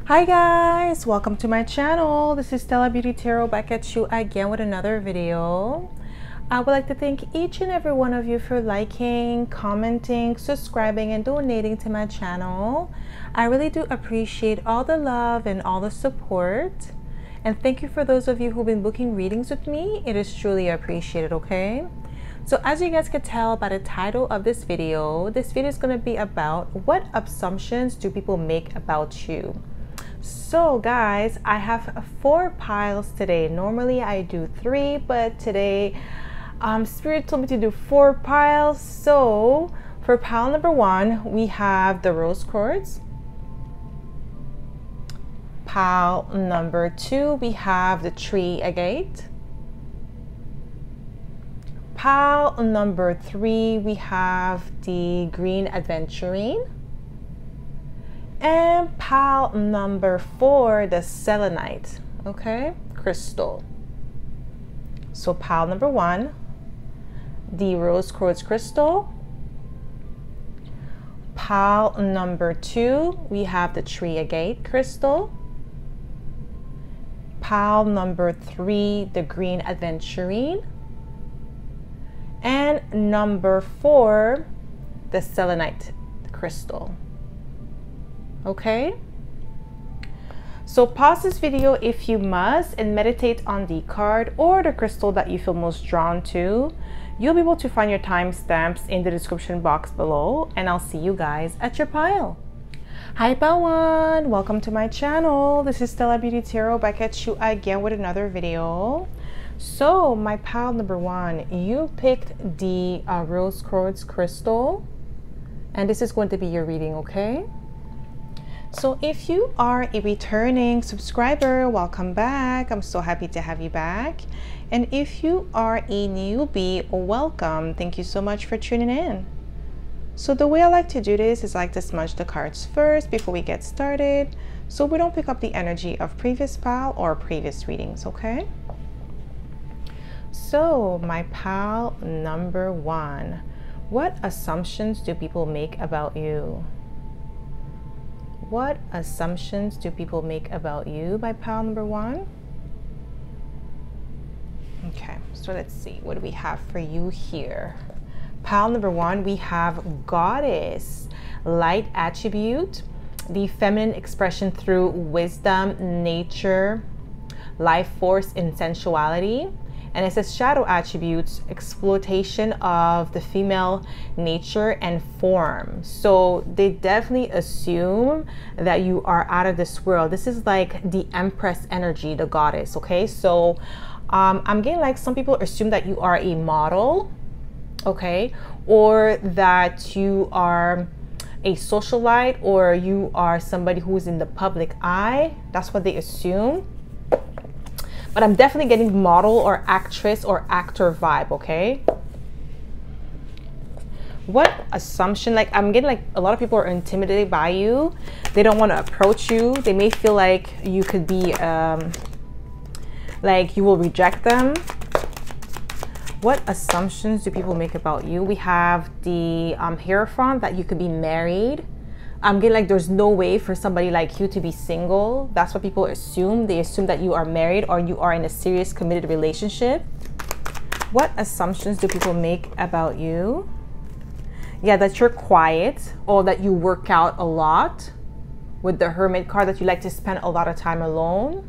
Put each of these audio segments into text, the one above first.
Hi guys, welcome to my channel. This is Stella Beauty Tarot back at you again with another video. I would like to thank each and every one of you for liking, commenting, subscribing, and donating to my channel. I really do appreciate all the love and all the support. And thank you for those of you who've been booking readings with me. It is truly appreciated, okay? So as you guys could tell by the title of this video is going to be about what assumptions do people make about you. So guys, I have 4 piles today. Normally I do 3, but today Spirit told me to do 4 piles. So for pile number 1, we have the rose quartz. Pile number 2, we have the tree agate. Pile number 3, we have the green aventurine. And pile number 4, the selenite, okay, crystal. So pile number 1, the rose quartz crystal. Pile number 2, we have the tree agate crystal. Pile number 3, the green aventurine. And number 4, the selenite crystal. Okay, so pause this video if you must and meditate on the card or the crystal that you feel most drawn to. You'll be able to find your timestamps in the description box below, and I'll see you guys at your pile. Hi pile 1, welcome to my channel. This is Stella Beauty Tarot back at you again with another video. So my pile number 1, you picked the rose quartz crystal, and this is going to be your reading, okay? So if you are a returning subscriber, welcome back. I'm so happy to have you back. And if you are a newbie, welcome. Thank you so much for tuning in. So the way I like to do this is I like to smudge the cards first before we get started, so we don't pick up the energy of previous pile or previous readings, okay? So my pile number 1, what assumptions do people make about you? What assumptions do people make about you by pile number 1? Okay, so let's see. What do we have for you here? Pile number 1, we have goddess, light attribute, the feminine expression through wisdom, nature, life force, and sensuality. And it says shadow attributes, exploitation of the female nature and form. So they definitely assume that you are out of this world. This is like the empress energy, the goddess, okay? So I'm getting like some people assume that you are a model, okay? Or that you are a socialite, or you are somebody who is in the public eye. That's what they assume. But I'm definitely getting model or actress or actor vibe, okay? What assumption, like I'm getting like a lot of people are intimidated by you. They don't want to approach you. They may feel like you could be, like you will reject them. What assumptions do people make about you? We have the Hierophant, that you could be married. I'm getting like there's no way for somebody like you to be single. That's what people assume. They assume that you are married or you are in a serious committed relationship. What assumptions do people make about you? Yeah, that you're quiet, or that you work out a lot. With the Hermit card, that you like to spend a lot of time alone.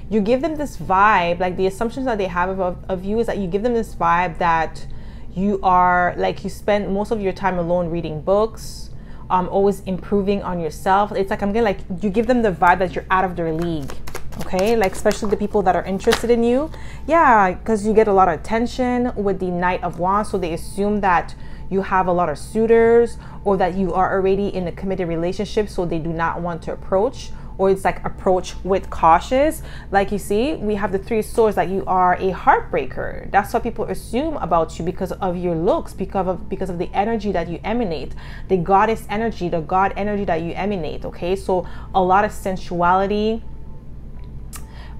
You give them this vibe, like the assumptions that they have of you is that you give them this vibe that you are like, you spend most of your time alone reading books, always improving on yourself. It's like I'm getting like you give them the vibe that you're out of their league, okay? Like especially the people that are interested in you. Yeah, because you get a lot of attention with the Knight of Wands, so they assume that you have a lot of suitors, or that you are already in a committed relationship, so they do not want to approach, or it's like approach with cautious. Like you see, we have the 3 swords, that you are a heartbreaker. That's what people assume about you because of your looks, because of the energy that you emanate, the goddess energy, the god energy that you emanate, okay? So a lot of sensuality,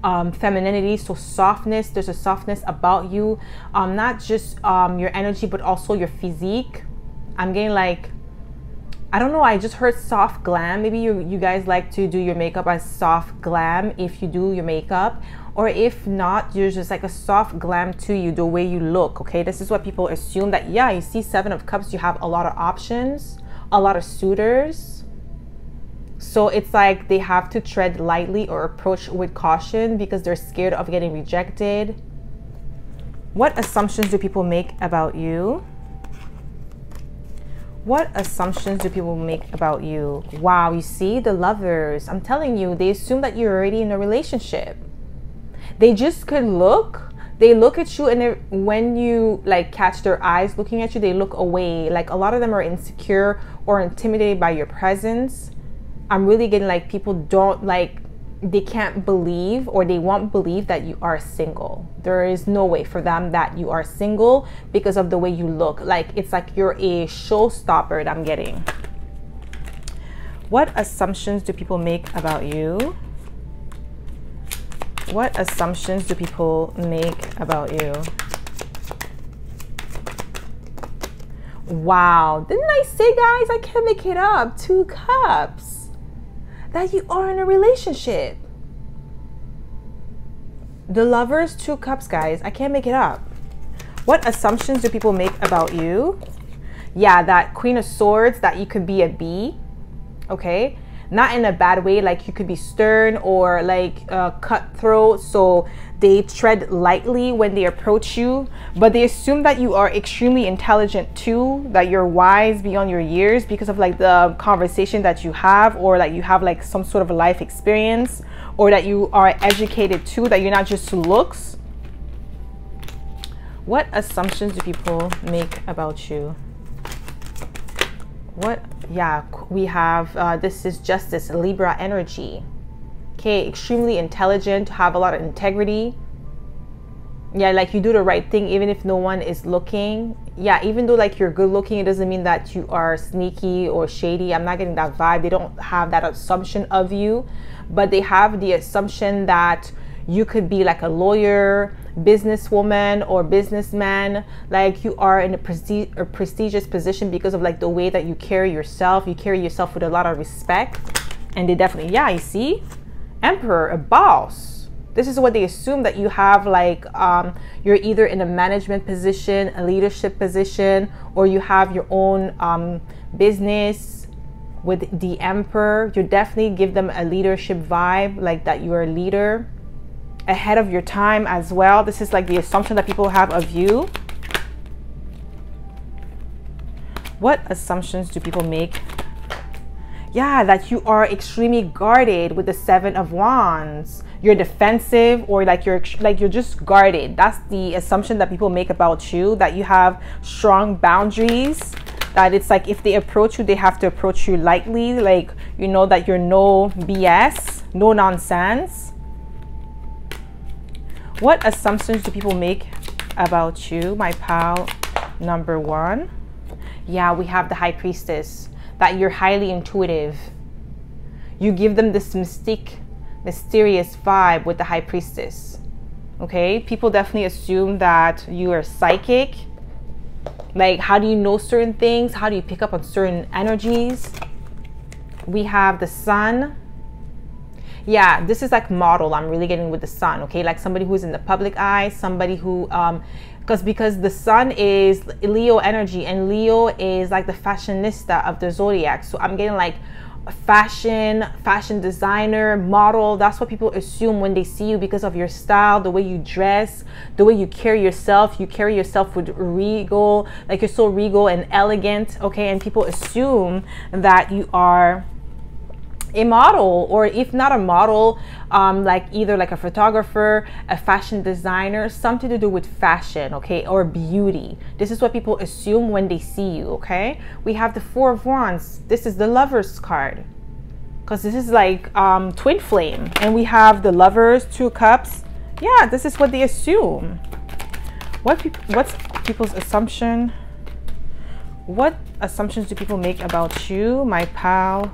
femininity, so softness. There's a softness about you, not just your energy, but also your physique. I'm getting like I don't know, I just heard soft glam. Maybe you guys like to do your makeup as soft glam if you do your makeup. Or if not, you're just like a soft glam to you, the way you look, okay? This is what people assume, that, yeah, you see Seven of Cups, you have a lot of options, a lot of suitors. So it's like they have to tread lightly or approach with caution because they're scared of getting rejected. What assumptions do people make about you? What assumptions do people make about you? Wow, you see, the Lovers. I'm telling you, they assume that you're already in a relationship. They just could look. They look at you, and when you like catch their eyes looking at you, they look away. Like a lot of them are insecure or intimidated by your presence. I'm really getting like people don't like, they can't believe, or they won't believe that you are single. There is no way for them that you are single because of the way you look. Like it's like you're a showstopper that I'm getting. What assumptions do people make about you? What assumptions do people make about you? Wow, didn't I say, guys, I can't make it up? 2 cups. That you are in a relationship. The Lovers, 2 cups, guys. I can't make it up. What assumptions do people make about you? Yeah, that Queen of Swords, that you could be a B. Okay. Not in a bad way, like you could be stern or like cutthroat, so they tread lightly when they approach you, but they assume that you are extremely intelligent too, that you're wise beyond your years because of like the conversation that you have, or that you have like some sort of life experience, or that you are educated too, that you're not just looks. What assumptions do people make about you? What? Yeah, we have this is Justice, Libra energy. Okay, extremely intelligent, have a lot of integrity. Yeah, like you do the right thing even if no one is looking. Yeah, even though like you're good looking, it doesn't mean that you are sneaky or shady. I'm not getting that vibe. They don't have that assumption of you, but they have the assumption that you could be like a lawyer, businesswoman, or businessman. Like you are in a prestigious position because of like the way that you carry yourself. You carry yourself with a lot of respect. And they definitely, yeah, you see, Emperor, a boss. This is what they assume, that you have like, you're either in a management position, a leadership position, or you have your own business. With the Emperor, you definitely give them a leadership vibe, like that you are a leader. Ahead of your time as well. This is like the assumption that people have of you. What assumptions do people make? Yeah, that you are extremely guarded with the 7 of Wands. You're defensive, or like you're just guarded. That's the assumption that people make about you, that you have strong boundaries, that it's like if they approach you, they have to approach you lightly, like you know that you're no BS, no nonsense. What assumptions do people make about you, my pal number 1? Yeah, we have the High Priestess, that you're highly intuitive. You give them this mysterious vibe with the High Priestess. Okay, people definitely assume that you are psychic. Like, how do you know certain things? How do you pick up on certain energies? We have the Sun. Yeah, this is like model. I'm really getting with the Sun, okay? Like somebody who's in the public eye, somebody who, because the Sun is Leo energy, and Leo is like the fashionista of the zodiac. So I'm getting like a fashion designer, model. That's what people assume when they see you because of your style, the way you dress, the way you carry yourself. You carry yourself with regal, like you're so regal and elegant, okay? And people assume that you are a model, or if not a model, like either like a photographer, a fashion designer, something to do with fashion, okay, or beauty. This is what people assume when they see you, okay? We have the 4 of Wands. This is the Lovers card, because this is like twin flame. And we have the Lovers, 2 cups. Yeah, this is what they assume. What's people's assumption? What assumptions do people make about you, my pal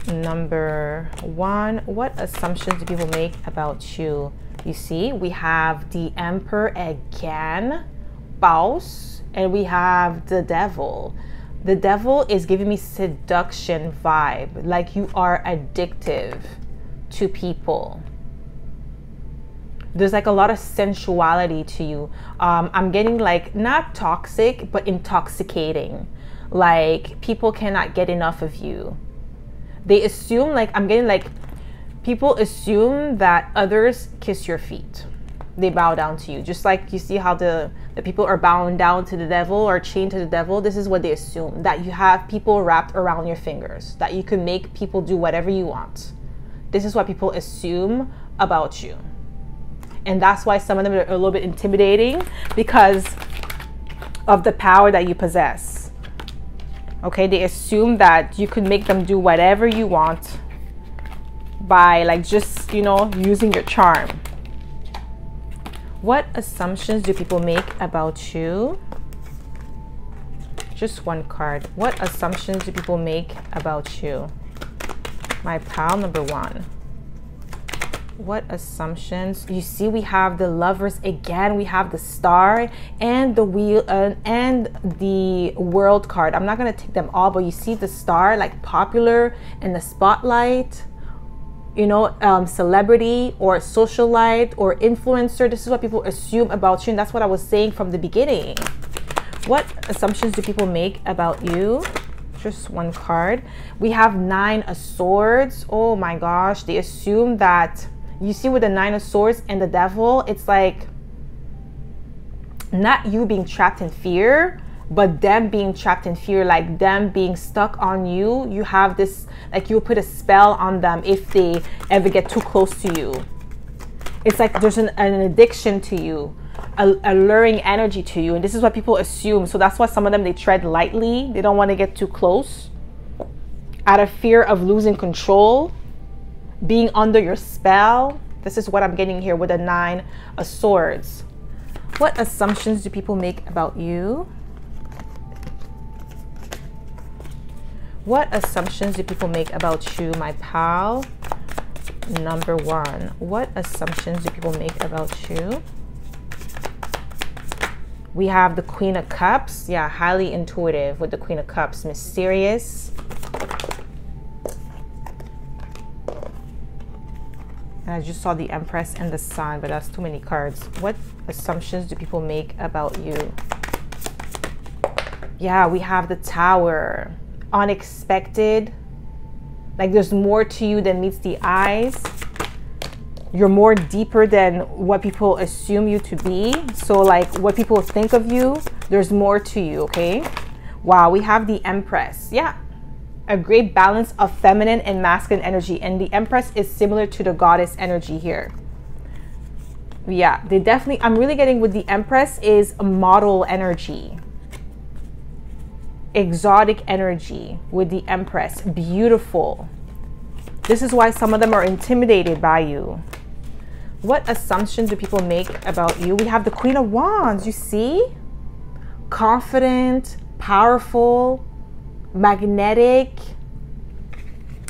number 1? What assumptions do people make about you? You see, we have the Emperor again, Boss, and we have the Devil. The devil is giving me seduction vibe, like you are addictive to people. There's like a lot of sensuality to you. I'm getting like not toxic, but intoxicating. Like people cannot get enough of you. They assume, like I'm getting like, people assume that others kiss your feet. They bow down to you. Just like you see how the people are bowing down to the devil or chained to the devil. This is what they assume, that you have people wrapped around your fingers, that you can make people do whatever you want. This is what people assume about you. And that's why some of them are a little bit intimidating, because of the power that you possess. Okay, they assume that you could make them do whatever you want by like just, you know, using your charm. What assumptions do people make about you? Just one card. What assumptions do people make about you? My pal number one. What assumptions? You see, we have the Lovers again. We have the Star and the Wheel and the World card. I'm not going to take them all, but you see the Star, like popular in the spotlight, you know, celebrity or socialite or influencer. This is what people assume about you, and that's what I was saying from the beginning. What assumptions do people make about you? Just one card. We have Nine of Swords. Oh my gosh, they assume that, you see with the Nine of Swords and the Devil, it's like not you being trapped in fear, but them being trapped in fear, like them being stuck on you. You have this, like you put a spell on them if they ever get too close to you. It's like there's an addiction to you, a luring energy to you, and this is what people assume. So that's why some of them, they tread lightly. They don't want to get too close out of fear of losing control, being under your spell. This is what I'm getting here with the Nine of Swords. What assumptions do people make about you? What assumptions do people make about you, my pal? Number one. What assumptions do people make about you? We have the Queen of Cups. Yeah, highly intuitive with the Queen of Cups. Mysterious. And I just saw the Empress and the Sun, but that's too many cards. What assumptions do people make about you? Yeah, we have the Tower. Unexpected. Like there's more to you than meets the eyes. You're more deeper than what people assume you to be. So like what people think of you, there's more to you, okay? Wow, we have the Empress. Yeah, a great balance of feminine and masculine energy, and the Empress is similar to the goddess energy here. Yeah, they definitely, I'm really getting with the Empress is a model energy, exotic energy with the Empress. Beautiful. This is why some of them are intimidated by you. What assumptions do people make about you? We have the Queen of Wands. You see, confident, powerful, magnetic,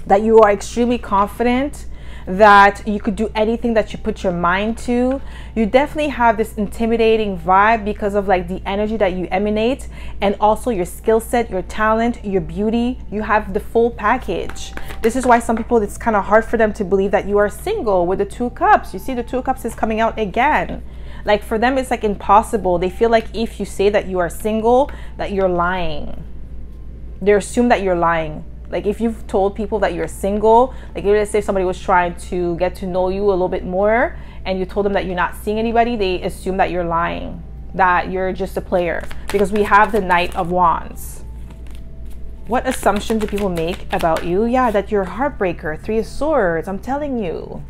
that you are extremely confident, that you could do anything that you put your mind to. You definitely have this intimidating vibe because of like the energy that you emanate, and also your skill set, your talent, your beauty. You have the full package. This is why some people, it's kind of hard for them to believe that you are single with the Two of Cups. You see the Two of Cups is coming out again. Like for them, it's like impossible. They feel like if you say that you are single, that you're lying. They assume that you're lying. Like if you've told people that you're single, like let's say somebody was trying to get to know you a little bit more and you told them that you're not seeing anybody, they assume that you're lying, that you're just a player, because we have the Knight of Wands. What assumption do people make about you? Yeah, that you're a heartbreaker. Three of Swords. I'm telling you.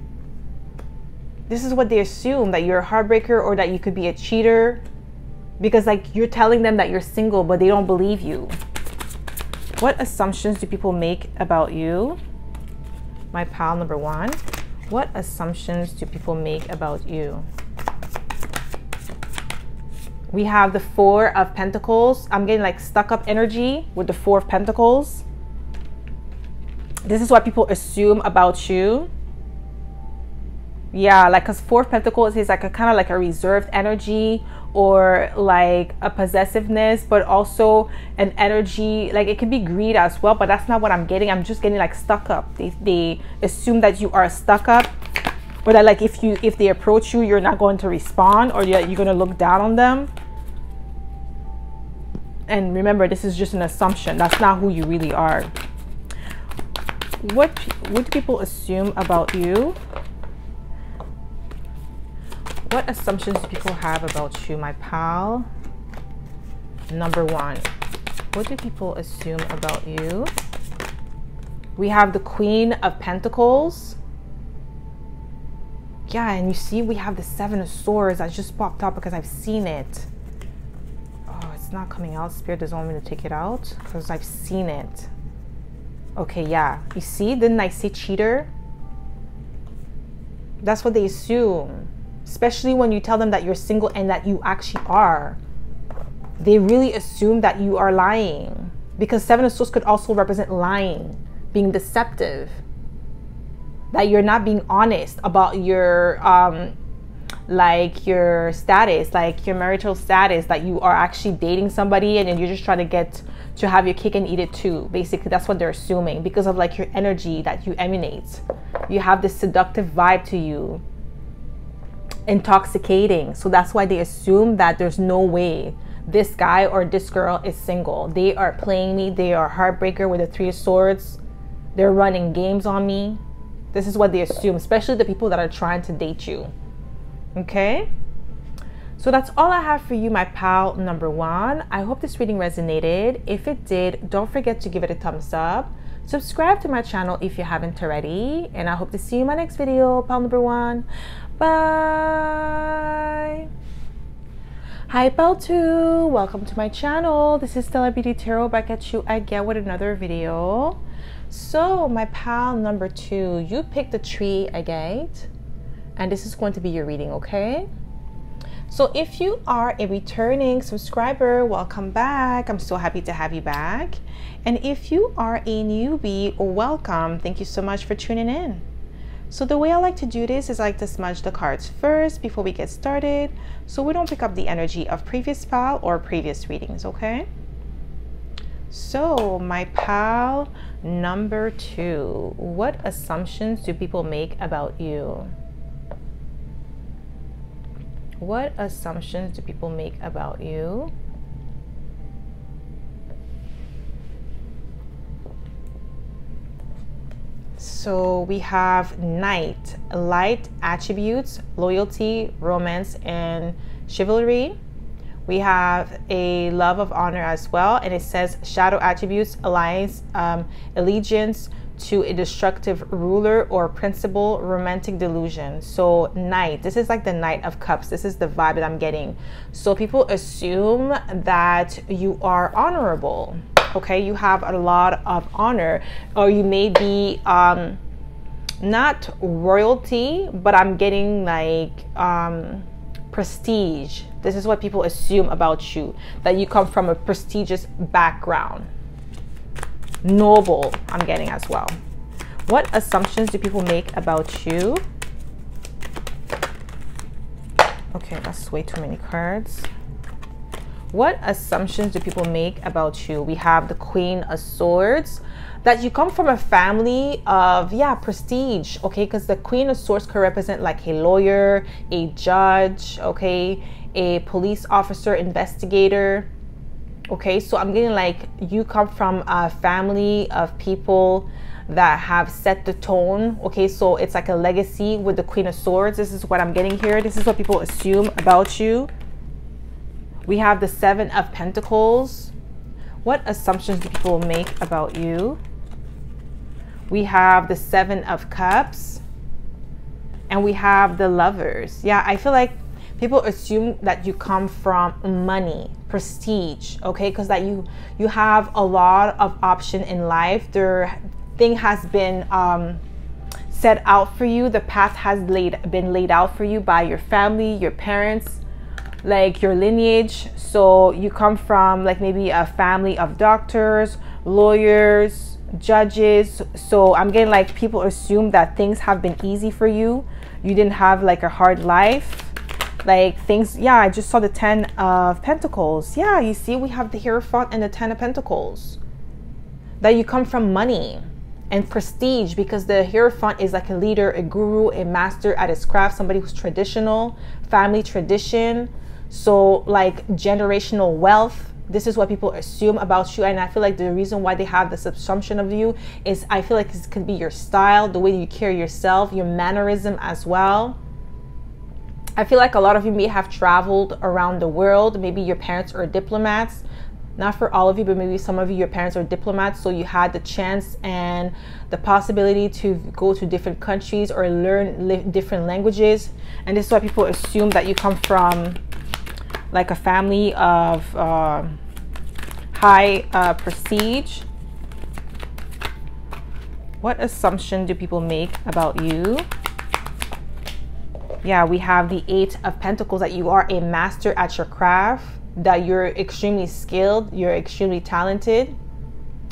This is what they assume, that you're a heartbreaker or that you could be a cheater, because like you're telling them that you're single, but they don't believe you. What assumptions do people make about you? My pal number one. What assumptions do people make about you? We have the Four of Pentacles. I'm getting like stuck up energy with the Four of Pentacles. This is what people assume about you. Yeah, like because Four of Pentacles is like a kind of like a reserved energy, or like a possessiveness, but also an energy, like it could be greed as well, but that's not what I'm getting. I'm just getting like stuck up. They assume that you are stuck up, or that like if they approach you, you're not going to respond, or you're going to look down on them. And remember, this is just an assumption. That's not who you really are. What do people assume about you? What assumptions do people have about you, my pal? Number one, what do people assume about you? We have the Queen of Pentacles. Yeah, and you see we have the Seven of Swords that just popped up because I've seen it. Oh, it's not coming out. Spirit doesn't want me to take it out because I've seen it. Okay, yeah. You see, didn't I say cheater? That's what they assume. Especially when you tell them that you're single and that you actually are. They really assume that you are lying. Because Seven of Swords could also represent lying, being deceptive. That you're not being honest about your like your status, like your marital status, that you are actually dating somebody and then you're just trying to get to have your cake and eat it too. Basically, that's what they're assuming because of like your energy that you emanate. You have this seductive vibe to you, intoxicating. So that's why they assume that there's no way this guy or this girl is single. They are playing me. They are a heartbreaker with the Three of Swords. They're running games on me. This is what they assume, especially the people that are trying to date you. Okay, so that's all I have for you, my pal number one. I hope this reading resonated. If it did, don't forget to give it a thumbs up. Subscribe to my channel if you haven't already, and I hope to see you in my next video, pal number one. Bye. Hi, pal two. Welcome to my channel. This is Stella Beauty Tarot, back at you again with another video. So my pal number two, you picked the tree agate. And this is going to be your reading, okay? So if you are a returning subscriber, welcome back. I'm so happy to have you back. And if you are a newbie, welcome. Thank you so much for tuning in. So the way I like to do this is I like to smudge the cards first before we get started, so we don't pick up the energy of previous pal or previous readings, okay? So my pal number two, what assumptions do people make about you? What assumptions do people make about you? So we have Knight, light attributes, loyalty, romance, and chivalry. We have a love of honor as well, and it says shadow attributes, alliance, allegiance to a destructive ruler or principle, romantic delusion. So Knight, this is like the Knight of Cups. This is the vibe that I'm getting. So people assume that you are honorable. Okay, you have a lot of honor, or you may be not royalty, but I'm getting like prestige. This is what people assume about you, that you come from a prestigious background. Noble, I'm getting as well. What assumptions do people make about you? Okay, that's way too many cards. What assumptions do people make about you? We have the Queen of Swords, that you come from a family of, yeah, prestige, okay? Because the Queen of Swords could represent like a lawyer, a judge, okay? A police officer, investigator. Okay, so I'm getting like you come from a family of people that have set the tone. Okay, so it's like a legacy with the Queen of Swords. This is what I'm getting here. This is what people assume about you. We have the Seven of Pentacles. What assumptions do people make about you? We have the Seven of Cups. And we have the Lovers. Yeah, I feel like people assume that you come from money, prestige, okay? Because that you have a lot of option in life. Their thing has been set out for you. The path has been laid out for you by your family, your parents, like your lineage. So you come from like maybe a family of doctors, lawyers, judges. So I'm getting like people assume that things have been easy for you. You didn't have like a hard life. like things. Yeah, I just saw the 10 of Pentacles. Yeah, you see, we have the Hierophant and the 10 of Pentacles. That you come from money and prestige, because the Hierophant is like a leader, a guru, a master at his craft, somebody who's traditional, family tradition. So like generational wealth. This is what people assume about you. And I feel like the reason why they have this assumption of you is, I feel like this could be your style, the way you carry yourself, your mannerism as well. I feel like a lot of you may have traveled around the world. Maybe your parents are diplomats. Not for all of you, but maybe some of you, your parents are diplomats. So you had the chance and the possibility to go to different countries or learn different languages. And this is why people assume that you come from like a family of high prestige. What assumption do people make about you? Yeah, we have the 8 of Pentacles, that you are a master at your craft, that you're extremely skilled, you're extremely talented.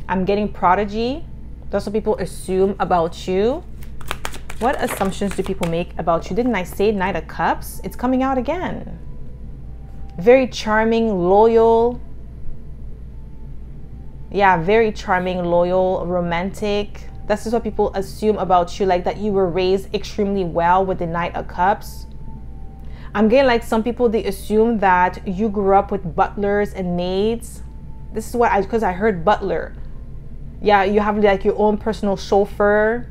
I'm getting prodigy. That's what people assume about you. What assumptions do people make about you? Didn't I say Knight of Cups? It's coming out again. Very charming, loyal. Yeah, very charming, loyal, romantic. This is what people assume about you, like that you were raised extremely well with the Knight of Cups. I'm getting like some people, they assume that you grew up with butlers and maids. This is what because I heard butler. Yeah, you have like your own personal chauffeur.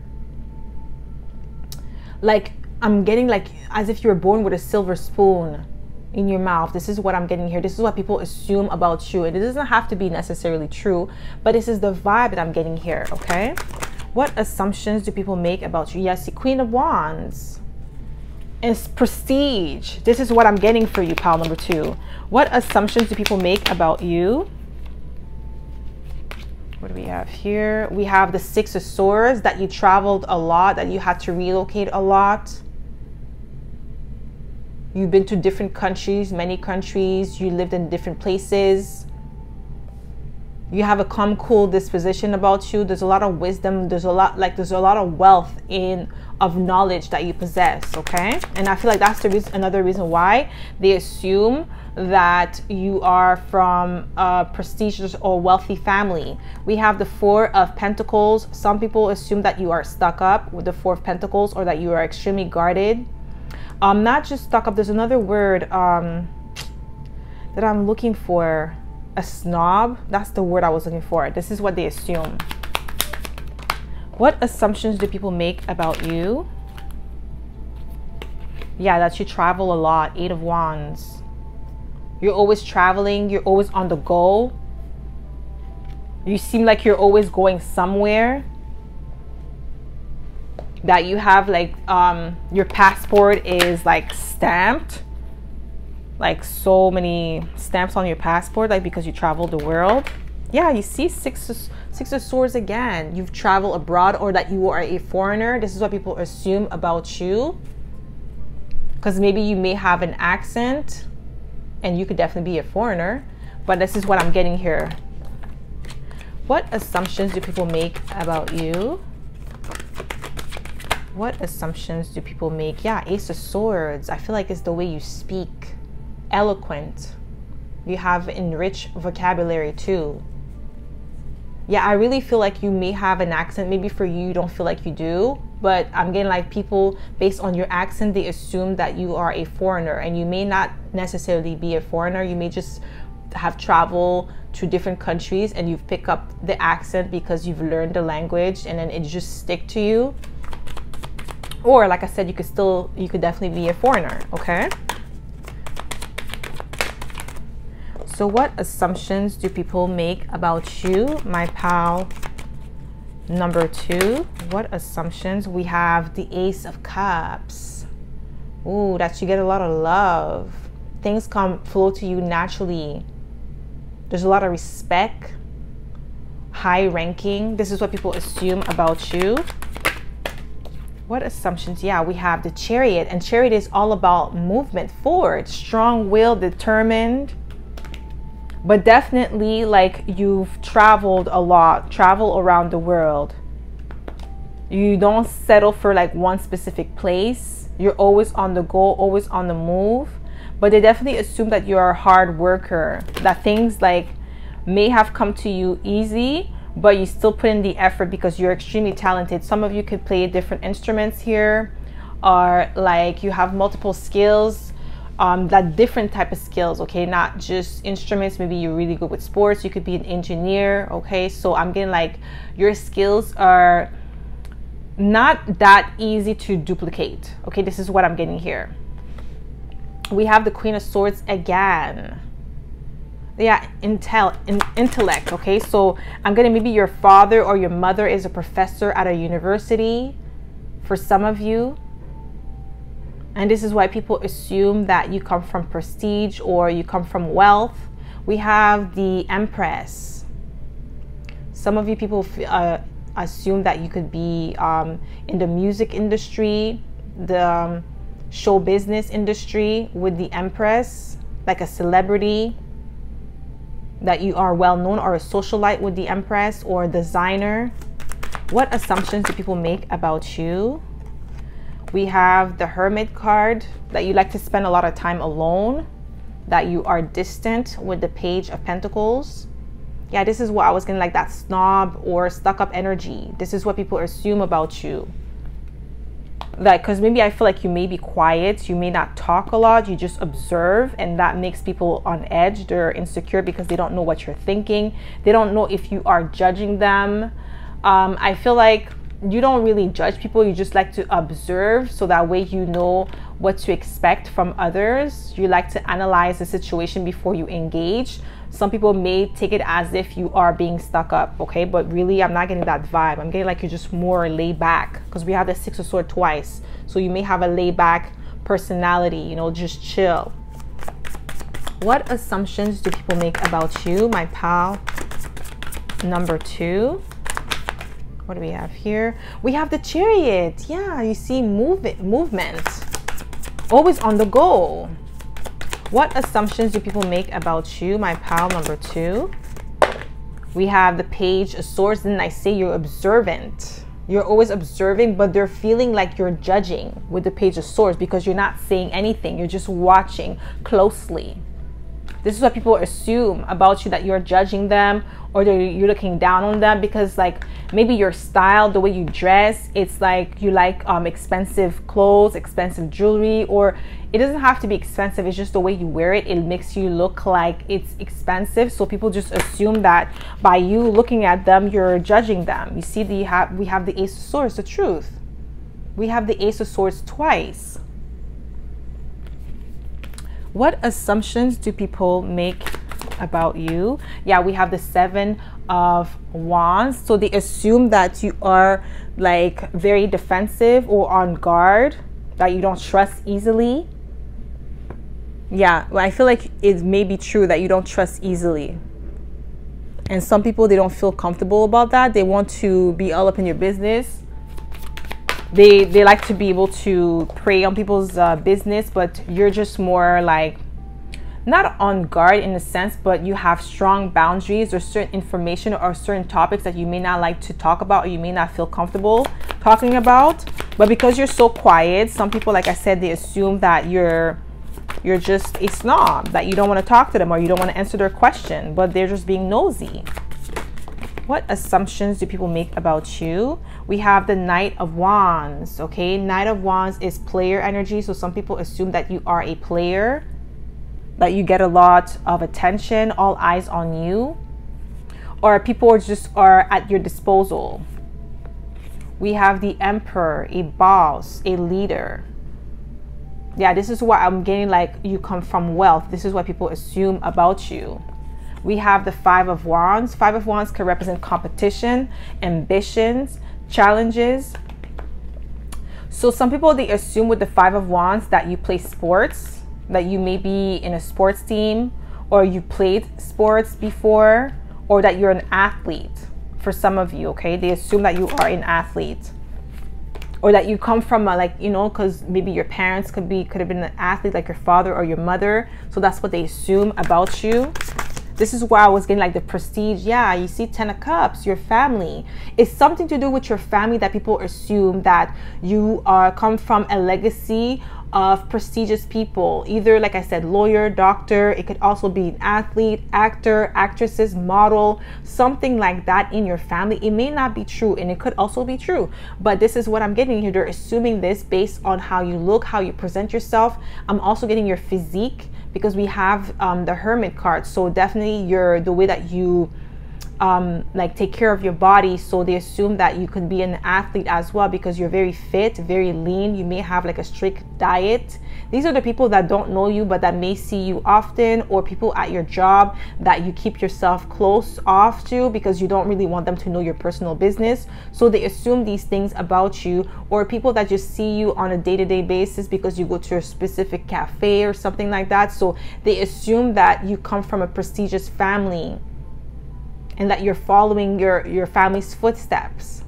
Like I'm getting like as if you were born with a silver spoon in your mouth. This is what I'm getting here. This is what people assume about you. And it doesn't have to be necessarily true, but this is the vibe that I'm getting here, okay? What assumptions do people make about you? Yes, the Queen of Wands. It's prestige. This is what I'm getting for you, pile number 2. What assumptions do people make about you? What do we have here? We have the 6 of Swords, that you traveled a lot, that you had to relocate a lot. You've been to different countries, many countries. You lived in different places. You have a calm, cool disposition about you. There's a lot of wisdom. There's a lot of wealth of knowledge that you possess, okay? And I feel like that's another reason why they assume that you are from a prestigious or wealthy family. We have the 4 of Pentacles. Some people assume that you are stuck up with the 4 of Pentacles, or that you are extremely guarded. Not just stuck up. There's another word that I'm looking for. A snob. That's the word I was looking for. This is what they assume. What assumptions do people make about you? Yeah, that you travel a lot. 8 of Wands. You're always traveling. You're always on the go. You seem like you're always going somewhere. That you have like your passport is like stamped. Like so many stamps on your passport, like because you traveled the world. Yeah, you see 6 of Swords again. You've traveled abroad, or that you are a foreigner. This is what people assume about you, because maybe you may have an accent and you could definitely be a foreigner, but this is what I'm getting here. What assumptions do people make about you? What assumptions do people make? Yeah, Ace of Swords. I feel like it's the way you speak. Eloquent. You have enriched vocabulary too. Yeah, I really feel like you may have an accent. Maybe for you, you don't feel like you do, but I'm getting like people, based on your accent, they assume that you are a foreigner, and you may not necessarily be a foreigner. You may just have traveled to different countries and you've picked up the accent because you've learned the language, and then it just stick to you. Or like I said, you could definitely be a foreigner, okay? So what assumptions do people make about you, my pal number 2? What assumptions? We have the Ace of Cups. Ooh, that you get a lot of love. Things flow to you naturally. There's a lot of respect, high ranking. This is what people assume about you. What assumptions? Yeah, we have the Chariot, and Chariot is all about movement forward, strong will, determined. But definitely like you've traveled a lot, travel around the world. You don't settle for like one specific place. You're always on the go, always on the move. but they definitely assume that you're a hard worker, that things like may have come to you easy, but you still put in the effort because you're extremely talented. Some of you could play different instruments here, or like you have multiple skills, that different type of skills, okay, not just instruments. Maybe you're really good with sports, you could be an engineer, okay? So I'm getting like your skills are not that easy to duplicate, okay? This is what I'm getting here. We have the Queen of Swords again. Yeah, intellect, okay? So I'm getting maybe your father or your mother is a professor at a university for some of you. And this is why people assume that you come from prestige or you come from wealth. We have the Empress. Some of you people assume that you could be in the music industry, the show business industry with the Empress, like a celebrity, that you are well known, or a socialite with the Empress, or a designer. What assumptions do people make about you? We have the Hermit card, that you like to spend a lot of time alone, that you are distant with the Page of Pentacles. Yeah, this is what I was getting, like that snob or stuck up energy. This is what people assume about you. Like, because maybe I feel like you may be quiet, you may not talk a lot, you just observe, and that makes people on edge. They're insecure because they don't know what you're thinking. They don't know if you are judging them. I feel like you don't really judge people, you just like to observe, so that way you know what to expect from others. You like to analyze the situation before you engage. Some people may take it as if you are being stuck up, okay? But really, I'm not getting that vibe. I'm getting like you're just more laid back, because we have the Six of Swords twice. So you may have a laid back personality, you know, just chill. What assumptions do people make about you, my pal number 2? What do we have here? We have the Chariot. Yeah, you see movement. Always on the go. What assumptions do people make about you, my pal number 2? We have the Page of Swords. Didn't I say you're observant? You're always observing, but they're feeling like you're judging with the Page of Swords because you're not saying anything. You're just watching closely. This is what people assume about you, that you're judging them, or you're looking down on them, because like maybe your style, the way you dress, it's like you like expensive clothes, expensive jewelry, or it doesn't have to be expensive, it's just the way you wear it. It makes you look like it's expensive. So people just assume that by you looking at them, you're judging them. You see, we have the Ace of Swords, the truth. We have the Ace of Swords twice. What assumptions do people make about you? Yeah, we have the Seven of Wands. So they assume that you are like very defensive or on guard, that you don't trust easily. Yeah, well, I feel like it may be true that you don't trust easily. And some people, they don't feel comfortable about that. They want to be all up in your business. They like to be able to prey on people's business, but you're just more like not on guard in a sense, but you have strong boundaries, or certain information or certain topics that you may not like to talk about, or you may not feel comfortable talking about. But because you're so quiet, some people, like I said, they assume that you're just a snob, that you don't want to talk to them, or you don't want to answer their question, but they're just being nosy. What assumptions do people make about you? We have the Knight of Wands, okay? Knight of Wands is player energy. So some people assume that you are a player, that you get a lot of attention, all eyes on you, or people just are at your disposal. We have the Emperor, a boss, a leader. Yeah, this is what I'm getting, like you come from wealth. This is what people assume about you. We have the Five of Wands. Five of Wands can represent competition, ambitions, challenges. So some people, they assume with the Five of Wands that you play sports, that you may be in a sports team, or you played sports before, or that you're an athlete. For some of you, okay, they assume that you are an athlete, or that you come from a, like, you know, because maybe your parents could have been an athlete, like your father or your mother. So that's what they assume about you. This is where I was getting like the prestige. Yeah, you see 10 of Cups, your family. It's something to do with your family, that people assume that you come from a legacy of prestigious people, either, like I said, lawyer, doctor. It could also be an athlete, actor, actresses, model, something like that in your family. It may not be true, and it could also be true, but this is what I'm getting here. They're assuming this based on how you look, how you present yourself. I'm also getting your physique, because we have the Hermit card. So definitely the way that you like take care of your body. So they assume that you could be an athlete as well, because you're very fit, very lean. You may have like a strict diet. These are the people that don't know you, but that may see you often, or people at your job that you keep yourself close off to because you don't really want them to know your personal business. So they assume these things about you, or people that just see you on a day-to-day basis because you go to a specific cafe or something like that. So they assume that you come from a prestigious family and that you're following your family's footsteps.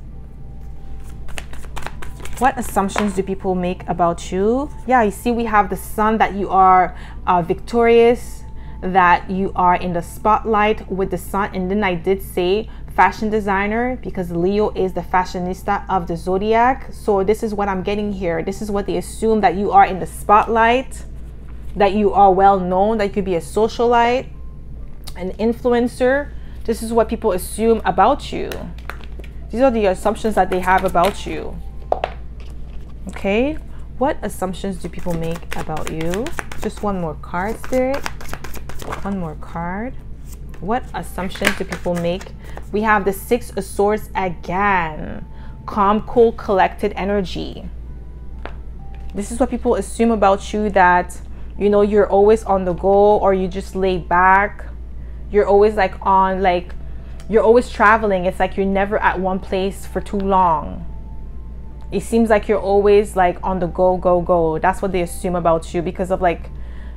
What assumptions do people make about you? Yeah, you see, we have the Sun, that you are victorious, that you are in the spotlight with the Sun. And then I did say fashion designer, because Leo is the fashionista of the zodiac. So this is what I'm getting here. This is what they assume, that you are in the spotlight, that you are well known, that you could be a socialite, an influencer. This is what people assume about you. These are the assumptions that they have about you. Okay, what assumptions do people make about you? Just one more card, Spirit. One more card. What assumptions do people make? We have the Six of Swords again. Calm, cool, collected energy. This is what people assume about you, that, you know, you're always on the go, or you just lay back. You're always like you're always traveling. It's like you're never at one place for too long. It seems like you're always like on the go, go, go. That's what they assume about you, because of like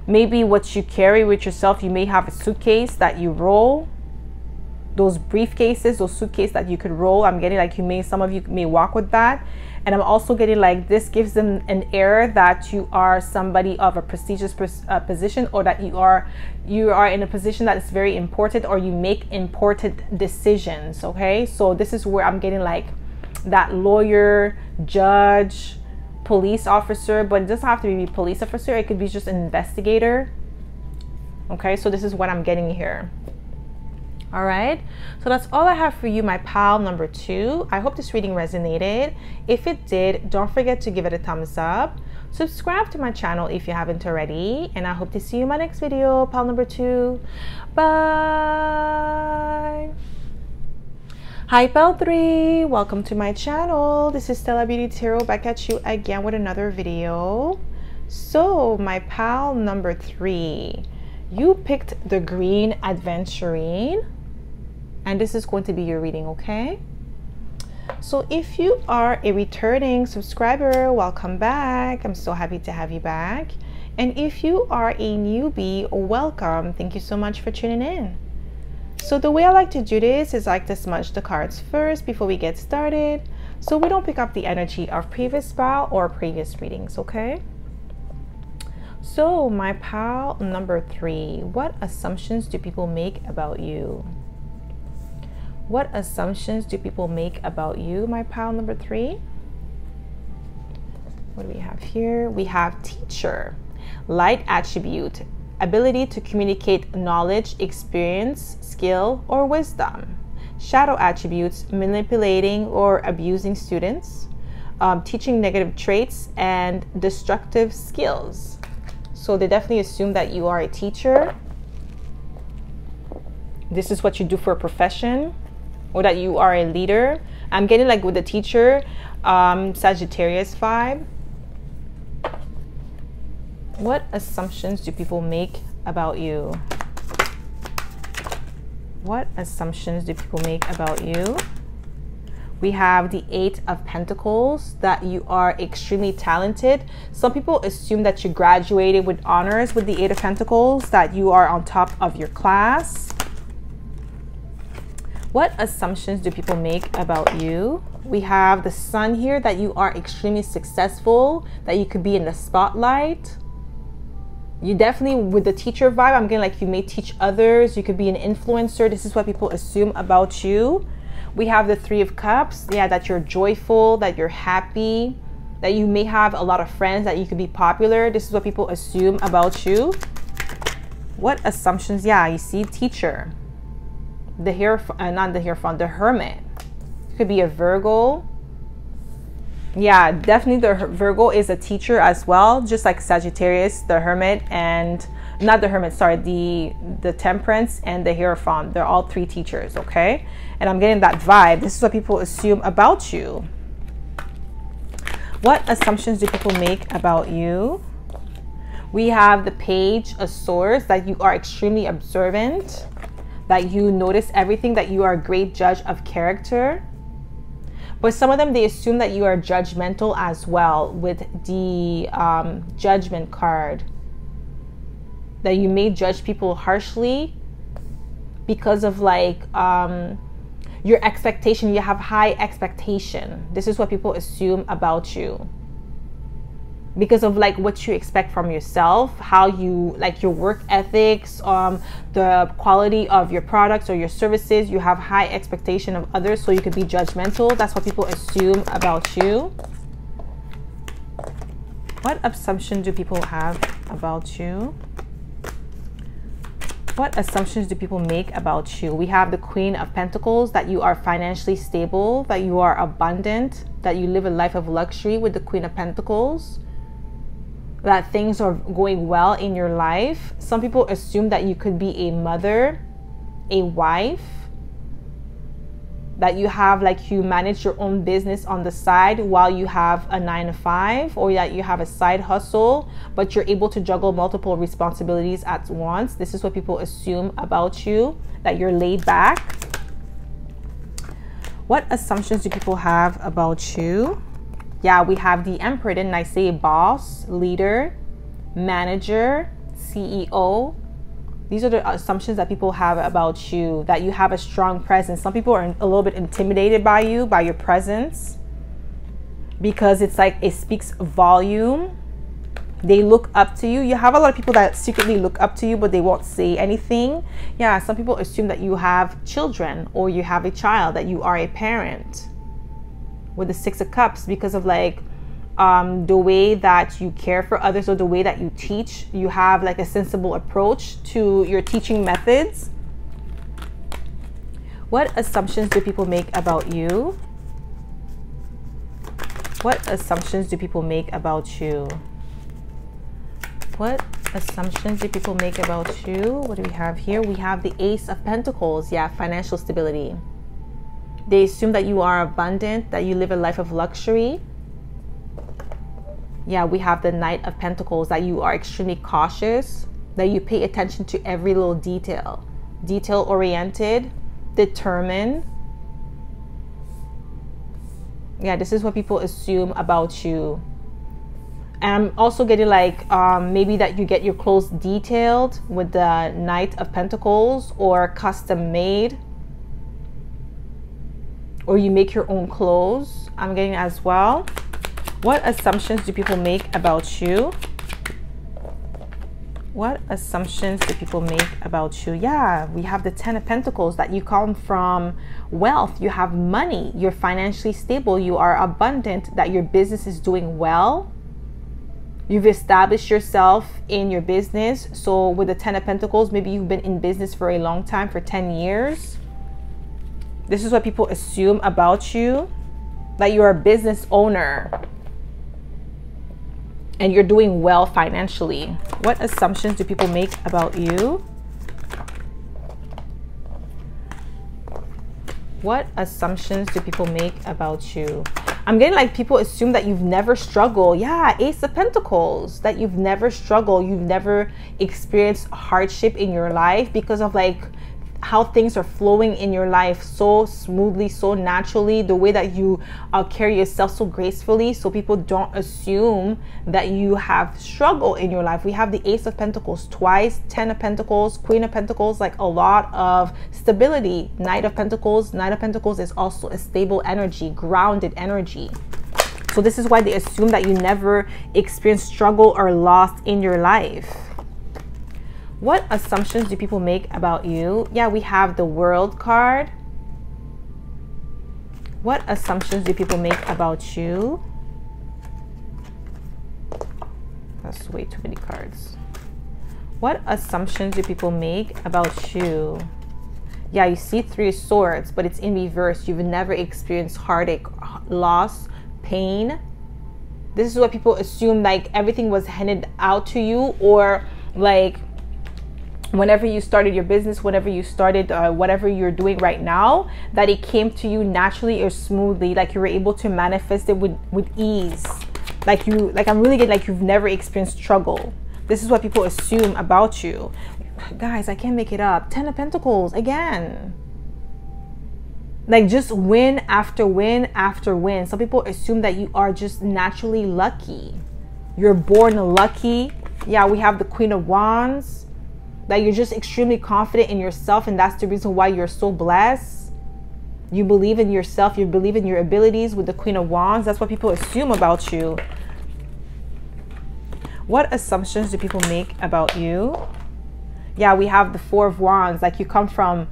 maybe what you carry with yourself. You may have a suitcase that you roll. Those briefcases, those suitcases that you could roll. I'm getting like some of you may walk with that. And I'm also getting like this gives them an air that you are somebody of a prestigious position, or that you are in a position that is very important, or you make important decisions. Okay, so this is where I'm getting like that lawyer, judge, police officer, but it doesn't have to be a police officer. It could be just an investigator. Okay, so this is what I'm getting here. All right, so that's all I have for you, my pal number 2. I hope this reading resonated. If it did, don't forget to give it a thumbs up. Subscribe to my channel if you haven't already, and I hope to see you in my next video, pal number 2. Bye. Hi, pal 3. Welcome to my channel. This is Stella Beauty Tarot, back at you again with another video. So my pal number 3, you picked the Green Adventurine, and this is going to be your reading, okay? So if you are a returning subscriber, welcome back. I'm so happy to have you back. And if you are a newbie, welcome. Thank you so much for tuning in. So the way I like to do this is I like to smudge the cards first before we get started, so we don't pick up the energy of previous pal or previous readings, okay? So my pal number 3, what assumptions do people make about you? What assumptions do people make about you, my pal number 3? What do we have here? We have teacher, light attribute, ability to communicate knowledge, experience, skill, or wisdom. Shadow attributes, manipulating or abusing students, teaching negative traits, and destructive skills. So they definitely assume that you are a teacher. This is what you do for a profession, or that you are a leader. I'm getting like with the teacher, Sagittarius vibe. What assumptions do people make about you? What assumptions do people make about you? We have the 8 of Pentacles, that you are extremely talented. Some people assume that you graduated with honors with the 8 of Pentacles, that you are on top of your class. What assumptions do people make about you? We have the Sun here, that you are extremely successful, that you could be in the spotlight. You definitely, with the teacher vibe, I'm getting like you may teach others. You could be an influencer. This is what people assume about you. We have the 3 of Cups. Yeah, that you're joyful, that you're happy, that you may have a lot of friends, that you could be popular. This is what people assume about you. What assumptions? Yeah, you see teacher. The not the Hierophant, the Hermit. It could be a Virgo. Yeah, definitely the Virgo is a teacher as well, just like Sagittarius, the Hermit, and not the Hermit, sorry, the Temperance and the Hierophant. They're all three teachers, okay? And I'm getting that vibe. This is what people assume about you. What assumptions do people make about you? We have the Page of Swords, that you are extremely observant, that you notice everything, that you are a great judge of character. But some of them, they assume that you are judgmental as well with the Judgment card. That you may judge people harshly because of like your expectation. You have high expectation. This is what people assume about you. Because of like what you expect from yourself, how you like your work ethics, the quality of your products or your services. You have high expectation of others, so you could be judgmental. That's what people assume about you. What assumption do people have about you? What assumptions do people make about you? We have the Queen of Pentacles, that you are financially stable, that you are abundant, that you live a life of luxury with the Queen of Pentacles. That things are going well in your life. Some people assume that you could be a mother, a wife, that you have like you manage your own business on the side while you have a 9-to-5, or that you have a side hustle, but you're able to juggle multiple responsibilities at once. This is what people assume about you, that you're laid back. What assumptions do people have about you? Yeah, we have the Emperor. Didn't I say boss, leader, manager, CEO? These are the assumptions that people have about you, that you have a strong presence. Some people are a little bit intimidated by you, by your presence, because it's like it speaks volume. They look up to you. You have a lot of people that secretly look up to you, but they won't say anything. Yeah, some people assume that you have children, or you have a child, that you are a parent. With the Six of Cups, because of like the way that you care for others, or the way that you teach. You have like a sensible approach to your teaching methods. What assumptions do people make about you? What assumptions do people make about you? What assumptions do people make about you? What do we have here? We have the Ace of Pentacles. Yeah, financial stability. They assume that you are abundant, that you live a life of luxury. Yeah, we have the Knight of Pentacles, that you are extremely cautious, that you pay attention to every little detail. Detail-oriented, determined. Yeah, this is what people assume about you. And I'm also getting like maybe that you get your clothes detailed with the Knight of Pentacles, or custom made. Or you make your own clothes. I'm getting as well. What assumptions do people make about you? What assumptions do people make about you? Yeah, we have the Ten of Pentacles, that you come from wealth. You have money. You're financially stable. You are abundant, that your business is doing well. You've established yourself in your business. So with the Ten of Pentacles, maybe you've been in business for a long time, for 10 years. This is what people assume about you, that you're a business owner and you're doing well financially. What assumptions do people make about you? What assumptions do people make about you? I'm getting like people assume that you've never struggled. Yeah, Ace of Pentacles, that you've never struggled. You've never experienced hardship in your life, because of like how things are flowing in your life so smoothly, so naturally, the way that you carry yourself so gracefully. So people don't assume that you have struggle in your life. We have the Ace of Pentacles twice, Ten of Pentacles, Queen of Pentacles, like a lot of stability. Knight of Pentacles. Knight of Pentacles is also a stable energy, grounded energy. So this is why they assume that you never experienced struggle or loss in your life. What assumptions do people make about you? Yeah, we have the World card. What assumptions do people make about you? That's way too many cards. What assumptions do people make about you? Yeah, you see Three of Swords, but it's in reverse. You've never experienced heartache, loss, pain. This is what people assume, like everything was handed out to you, or like whenever you started your business, whenever you started whatever you're doing right now, that it came to you naturally or smoothly, like you were able to manifest it with ease. Like I'm really getting like you've never experienced struggle. This is what people assume about you. Guys, I can't make it up. 10 of Pentacles again. Like just win after win after win. Some people assume that you are just naturally lucky. You're born lucky. Yeah, we have the Queen of Wands. That you're just extremely confident in yourself, and that's the reason why you're so blessed. You believe in yourself. You believe in your abilities with the Queen of Wands. That's what people assume about you. What assumptions do people make about you? Yeah, we have the Four of Wands. Like you come from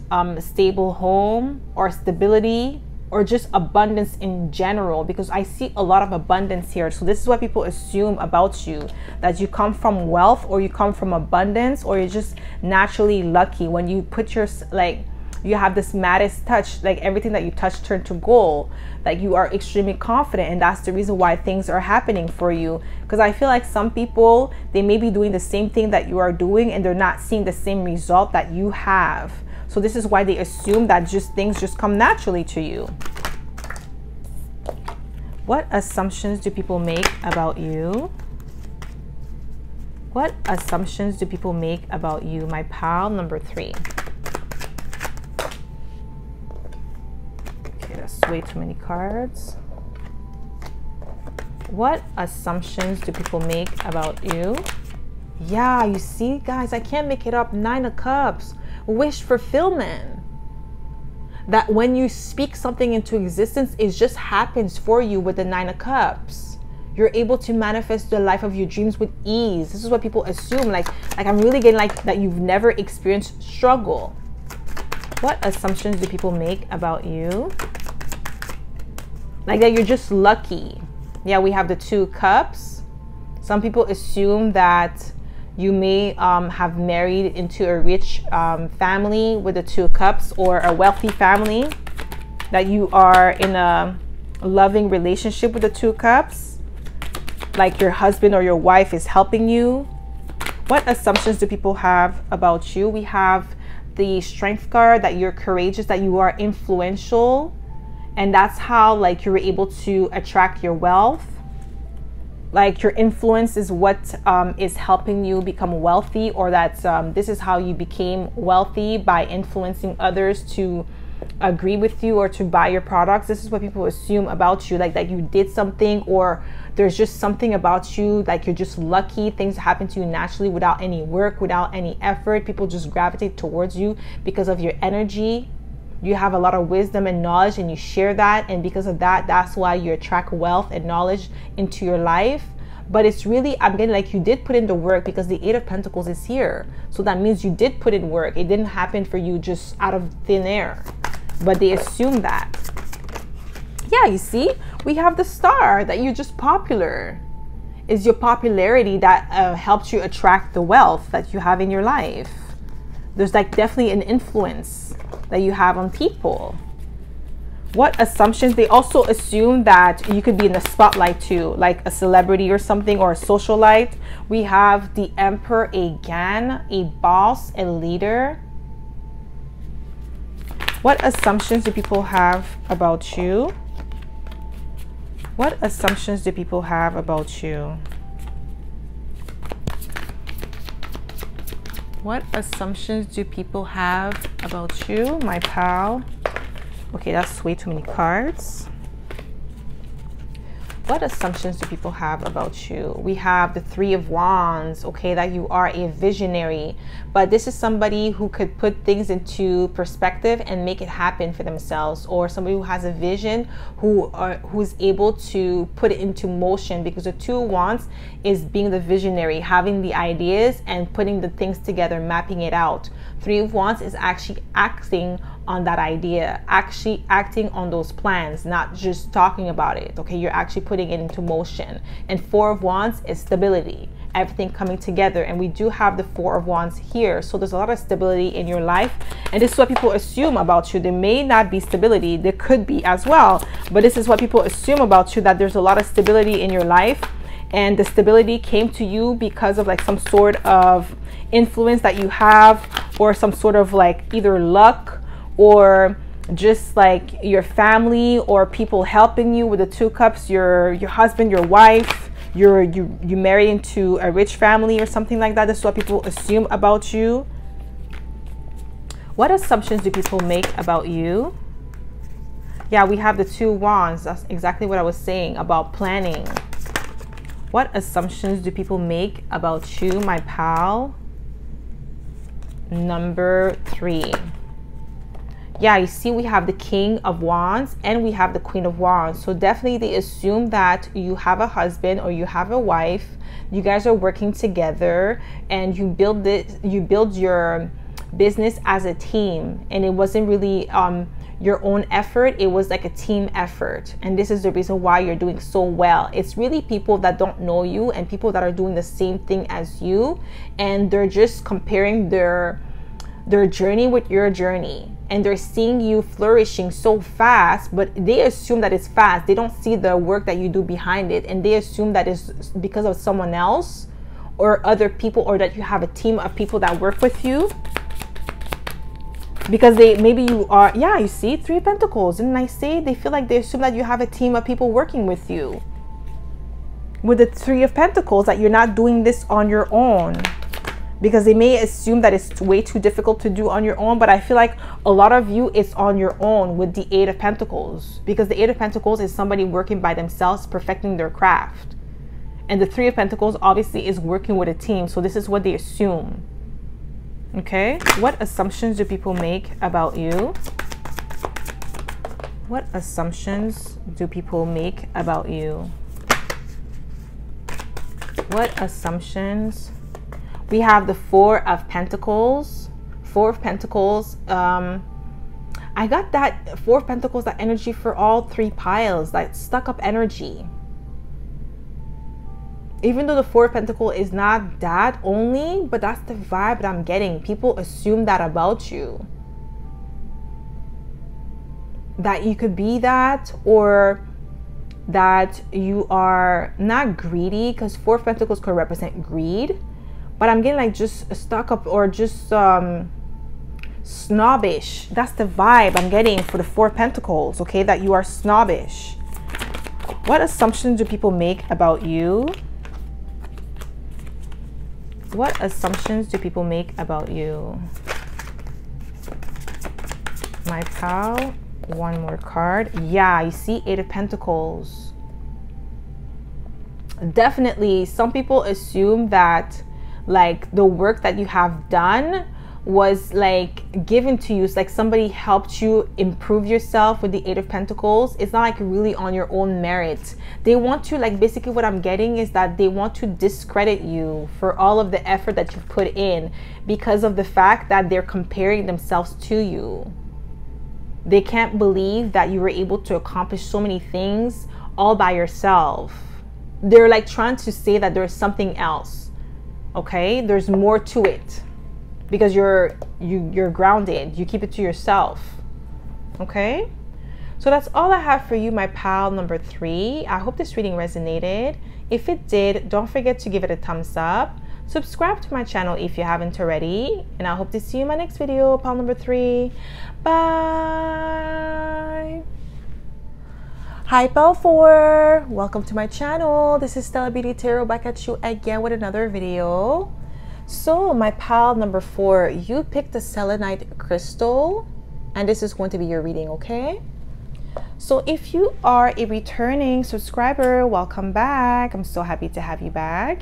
a stable home or stability or just abundance in general, because I see a lot of abundance here. So this is what people assume about you, that you come from wealth or you come from abundance, or you're just naturally lucky. When you put your, like, you have this Midas touch, like everything that you touch turn to gold. Like you are extremely confident, and that's the reason why things are happening for you. Because I feel like some people, they may be doing the same thing that you are doing and they're not seeing the same result that you have. So this is why they assume that just things just come naturally to you. What assumptions do people make about you? What assumptions do people make about you? My pile number 3. Okay, that's way too many cards. What assumptions do people make about you? Yeah, you see, guys, I can't make it up. 9 of Cups. Wish fulfillment. That when you speak something into existence, it just happens for you with the 9 of Cups. You're able to manifest the life of your dreams with ease. This is what people assume. Like I'm really getting like that you've never experienced struggle. What assumptions do people make about you? Like that you're just lucky. Yeah, we have the 2 Cups. Some people assume that you may have married into a rich family with the 2 Cups, or a wealthy family, that you are in a loving relationship with the 2 Cups, like your husband or your wife is helping you. What assumptions do people have about you? We have the Strength card, that you're courageous, that you are influential, and that's how like you're able to attract your wealth. Like your influence is what is helping you become wealthy, or that this is how you became wealthy, by influencing others to agree with you or to buy your products. This is what people assume about you, like that you did something, or there's just something about you, like you're just lucky. Things happen to you naturally without any work, without any effort. People just gravitate towards you because of your energy. You have a lot of wisdom and knowledge, and you share that, and because of that, that's why you attract wealth and knowledge into your life. But it's really, I'm getting like you did put in the work, because the 8 of Pentacles is here. So that means you did put in work. It didn't happen for you just out of thin air, but they assume that. Yeah, you see, we have the Star, that you're just popular. It's your popularity that helps you attract the wealth that you have in your life. There's like definitely an influence that you have on people. What assumptions? They also assume that you could be in the spotlight too, like a celebrity or something, or a socialite. We have the Emperor again, a boss, a leader. What assumptions do people have about you? What assumptions do people have about you? What assumptions do people have about you, my pal? Okay, that's way too many cards. What assumptions do people have about you? We have the 3 of Wands, okay, that you are a visionary, but this is somebody who could put things into perspective and make it happen for themselves, or somebody who has a vision, who's able to put it into motion, because the 2 of Wands is being the visionary, having the ideas and putting the things together, mapping it out. 3 of Wands is actually acting on that idea, actually acting on those plans, not just talking about it. Okay, you're actually putting it into motion. And Four of Wands is stability, everything coming together. And we do have the Four of Wands here, so there's a lot of stability in your life. And this is what people assume about you. There may not be stability, there could be as well, but this is what people assume about you, that there's a lot of stability in your life. And the stability came to you because of like some sort of influence that you have, or some sort of like either luck, or just like your family, or people helping you with the Two Cups, your husband, your wife, you married into a rich family or something like that. This is what people assume about you. What assumptions do people make about you? Yeah, we have the Two Wands. That's exactly what I was saying about planning. What assumptions do people make about you, my pal? Number 3. Yeah, you see we have the King of Wands and we have the Queen of Wands. So definitely they assume that you have a husband or you have a wife. You guys are working together and you build your business as a team, and it wasn't really your own effort. It was like a team effort, and this is the reason why you're doing so well. It's really people that don't know you and people that are doing the same thing as you, and they're just comparing their journey with your journey, and they're seeing you flourishing so fast, but they assume that it's fast. They don't see the work that you do behind it, and they assume that it's because of someone else or other people, or that you have a team of people that work with you. Because maybe you are, yeah, you see, 3 of Pentacles. Didn't I say they feel like they assume that you have a team of people working with you? With the 3 of Pentacles, that you're not doing this on your own. Because they may assume that it's way too difficult to do on your own. But I feel like a lot of you, it's on your own with the 8 of Pentacles. Because the 8 of Pentacles is somebody working by themselves, perfecting their craft. And the 3 of Pentacles obviously is working with a team. So this is what they assume. Okay, what assumptions do people make about you? What assumptions do people make about you? What assumptions? We have the 4 of Pentacles. 4 of Pentacles. I got that 4 of Pentacles, that energy for all 3 piles, that stuck up energy. Even though the 4 of Pentacles is not that only, but that's the vibe that I'm getting. People assume that about you. That you could be that, or that you are not greedy, because 4 of Pentacles could represent greed. But I'm getting like just stuck up, or just snobbish. That's the vibe I'm getting for the 4 of Pentacles, okay? That you are snobbish. What assumptions do people make about you? What assumptions do people make about you? My pal, one more card. Yeah, you see 8 of Pentacles. Definitely, some people assume that like the work that you have done was like given to you. It's like somebody helped you improve yourself with the 8 of Pentacles. It's not like really on your own merit. They want to, like, basically what I'm getting is that they want to discredit you for all of the effort that you've put in, because of the fact that they're comparing themselves to you. They can't believe that you were able to accomplish so many things all by yourself. They're like trying to say that there's something else. Okay, there's more to it. Because you're grounded, you keep it to yourself. Okay, so that's all I have for you, my pal number 3. I hope this reading resonated. If it did, don't forget to give it a thumbs up. Subscribe to my channel if you haven't already, and I hope to see you in my next video, pal number 3. Bye. Hi pal 4, welcome to my channel. This is Stella Beauty Tarot, back at you again with another video. So my pal number 4, you picked the selenite crystal, and this is going to be your reading, okay? So if you are a returning subscriber, welcome back. I'm so happy to have you back.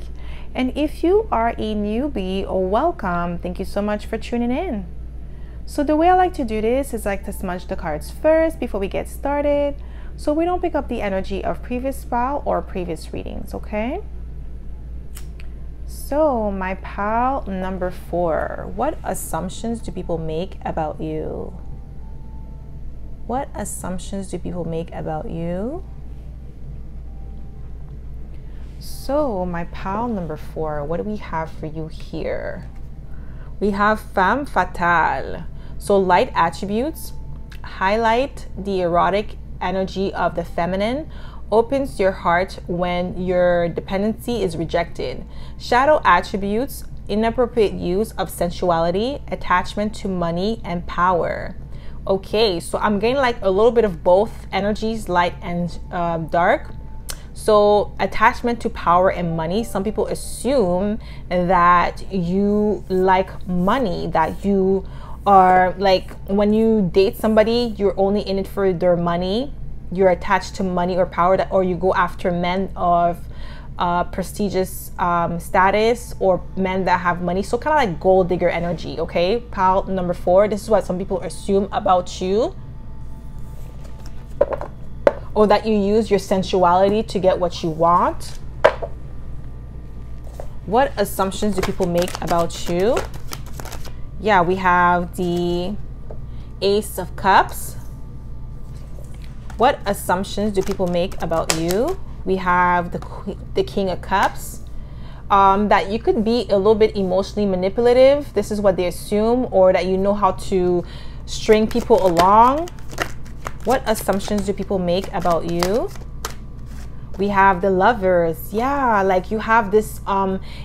And if you are a newbie, welcome. Thank you so much for tuning in. So the way I like to do this is I like to smudge the cards first before we get started, so we don't pick up the energy of previous pal or previous readings, okay? So my pal number 4, what assumptions do people make about you? What assumptions do people make about you? So my pile number 4, what do we have for you here? We have femme fatale. So light attributes highlight the erotic energy of the feminine, opens your heart when your dependency is rejected. Shadow attributes inappropriate use of sensuality, attachment to money and power. Okay, so I'm getting like a little bit of both energies, light and dark. So attachment to power and money, some people assume that you like money, that you are like, when you date somebody, you're only in it for their money, you're attached to money or power, that, or you go after men of prestigious status or men that have money. So kind of like gold digger energy. Okay, pile number 4, this is what some people assume about you. Or that you use your sensuality to get what you want. What assumptions do people make about you? Yeah, we have the Ace of Cups. What assumptions do people make about you? We have the King of Cups. That you could be a little bit emotionally manipulative. This is what they assume. Or that you know how to string people along. What assumptions do people make about you? We have the Lovers. Yeah, like you have this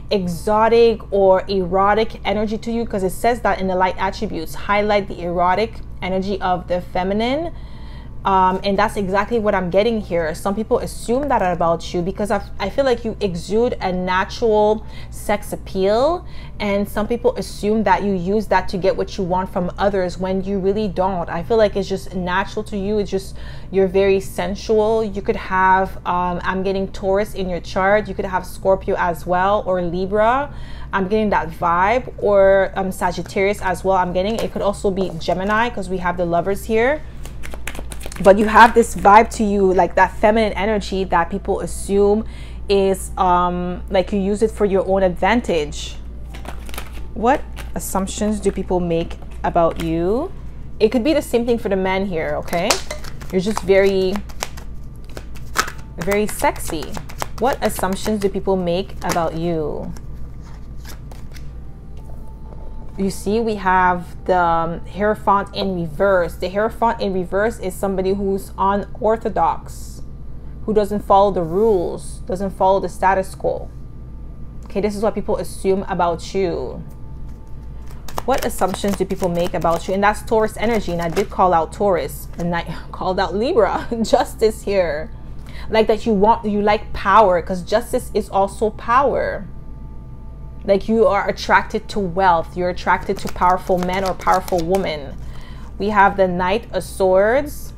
exotic or erotic energy to you, because it says that in the light attributes highlight the erotic energy of the feminine. And that's exactly what I'm getting here. Some people assume that about you because I feel like you exude a natural sex appeal, and some people assume that you use that to get what you want from others when you really don't. I feel like it's just natural to you. It's just, you're very sensual. You could have, I'm getting Taurus in your chart. You could have Scorpio as well, or Libra. I'm getting that vibe, or Sagittarius as well. I'm getting, it could also be Gemini because we have the Lovers here. But you have this vibe to you, like that feminine energy that people assume is like you use it for your own advantage. What assumptions do people make about you? It could be the same thing for the men here, okay? You're just very, very sexy. What assumptions do people make about you? You see, we have the Hierophant in reverse. The Hierophant in reverse is somebody who's unorthodox, who doesn't follow the rules, doesn't follow the status quo. Okay, this is what people assume about you. What assumptions do people make about you? And that's Taurus energy. And I did call out Taurus, and I called out Libra. Justice here. Like that you like power, because justice is also power. Like you are attracted to wealth. You're attracted to powerful men or powerful women. We have the Knight of Swords.